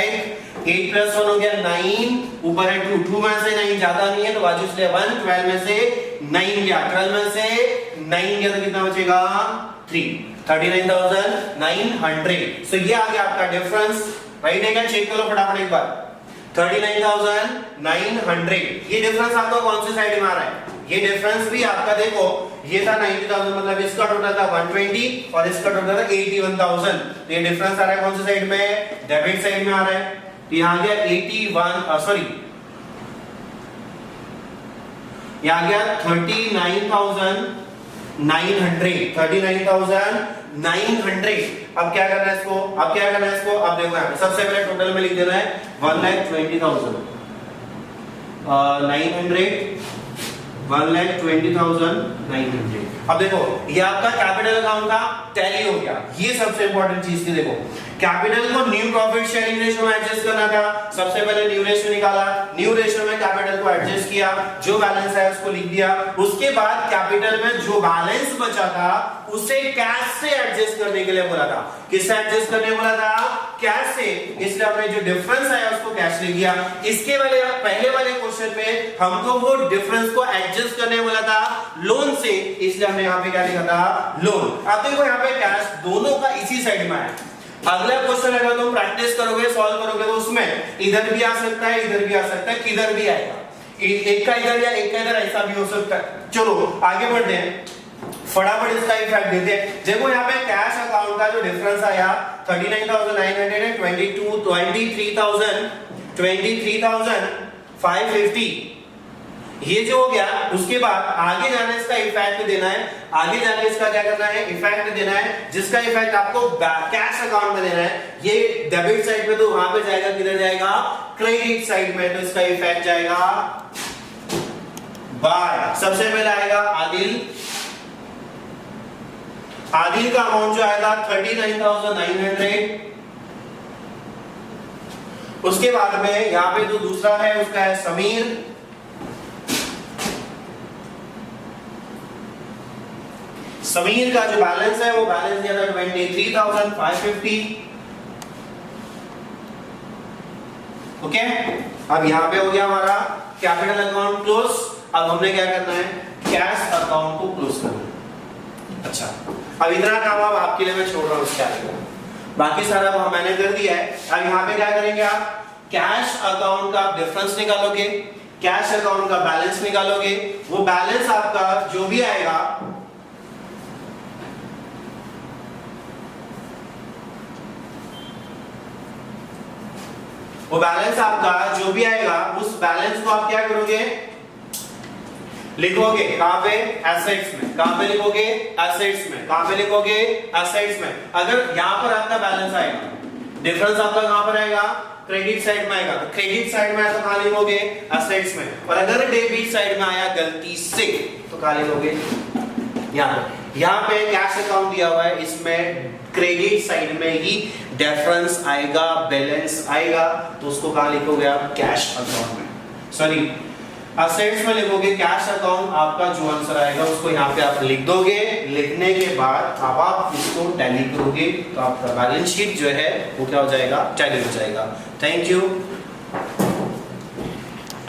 8 + 1 हो गया 9, ऊपर है 2, 2 में से 9 ज्यादा नहीं है तो बाजू से 1, 12 में से 9 गया, 12 में से 9 गया तो कितना बचेगा 3, 39,900। सो ये आ गया आपका डिफरेंस, राइट है क्या? चेक करो फटाफट एक बार 39,900। ये डिफरेंस आपका कौन सी साइड में आ रहा है? ये डिफरेंस भी आपका देखो ये था 90,000, मतलब इसका टोटल था 120 और इसका टोटल था 81,000। तो ये डिफरेंस आ रहा है कौन सी साइड में? डेबिट साइड में आ रहा है। तो यहाँ गया 81 सॉरी ये आ गया 39,900। अब क्या करना है इसको, अब देखो यहाँ पे सबसे पहले टोटल में लिख देना है 1,20,000 900 1,20,900। अब देखो ये आपका कैपिटल अकाउंट का टैली हो गया। ये सबसे इंपॉर्टेंट चीज थी। देखो कैपिटल को न्यू प्रॉफिट शेयरिंग रेशियो में एडजस्ट करना था। सबसे पहले न्यू रेशियो निकाला, न्यू रेशियो में कैपिटल को एडजस्ट किया, जो बैलेंस है उसको लिख दिया। उसके बाद कैपिटल में जो बैलेंस बचा था उसे कैश से एडजस्ट करने के लिए बोला था। किससे एडजस्ट करने बोला था? कैश से। इसलिए हमने जो डिफरेंस आया उसको कैश ले लिया। इसके वाले पहले वाले क्वेश्चन में हमको वो डिफरेंस को एडजस्ट करने बोला था लोन से, इसलिए हमने यहाँ पे क्या लिखा था? लोन। अब देखो यहाँ पे कैश दोनों का इसी साइड में है। अगला क्वेश्चन अगर तुम प्रैक्टिस करोगे, सॉल्व करोगे तो उसमें इधर भी आ सकता है, इधर भी आ सकता है, किधर भी आएगा। एक का इधर या एक का इधर, ऐसा भी हो सकता है। चलो आगे बढ़ते हैं, फटाफट इसका इफेक्ट देते हैं। देखो यहाँ पे कैश अकाउंट का जो डिफरेंस आया 23,550, ये जो हो गया। उसके बाद आगे जाने इसका इफेक्ट देना है। आगे जाके इसका क्या करना है? इफेक्ट देना है, जिसका इफेक्ट आपको कैश अकाउंट में देना है। ये डेबिट साइड में तो वहां पे जाएगा, किधर जाएगा? क्रेडिट साइड में। तो इसका इफेक्ट जाएगा बाय। सबसे पहले आएगा आदिल का अमाउंट जो आएगा 39,900। उसके बाद में यहां पे जो दूसरा है उसका है समीर का जो बैलेंस है वो बैलेंस दिया था 23,550। ओके, अब यहां पे हो गया हमारा कैपिटल अकाउंट क्लोज। अब हमने क्या करना है? कैश अकाउंट को क्लोज करना है। अच्छा, अब इतना काम अब आपके लिए मैं छोड़ रहा हूं, क्या करेंगे बाकी सारा अब मैंने कर दिया है। अब यहां पे क्या करेंगे? आप कैश अकाउंट का डिफरेंस निकालोगे, कैश अकाउंट का बैलेंस निकालोगे। वो बैलेंस आपका जो भी आएगा उस बैलेंस को आप क्या करोगे? लिखोगे कहां पे? एसेट्स में। कहां पे लिखोगे? एसेट्स में। कहां पे लिखोगे? एसेट्स में। अगर यहां पर आपका बैलेंस आएगा, डिफरेंस आपका कहां पर आएगा? क्रेडिट साइड में आएगा। तो क्रेडिट साइड में आया तो कहां लिखोगे? एसेट्स में। और अगर डेबिट साइड में आया गलती से तो कहां लिखोगे? यहां पे कैश अकाउंट दिया हुआ है, इसमें क्रेडिट साइड में ही डिफरेंस आएगा, बैलेंस आएगा, तो उसको कहां लिखोगे आप? कैश अकाउंट में। सॉरी, असेट्स में लिखोगे कैश अकाउंट। आपका जो आंसर आएगा उसको यहाँ पे आप लिख दोगे। लिखने के बाद अब आप इसको टैली करोगे तो आपका बैलेंस शीट जो है वो क्या हो जाएगा? टैली हो जाएगा। Thank you.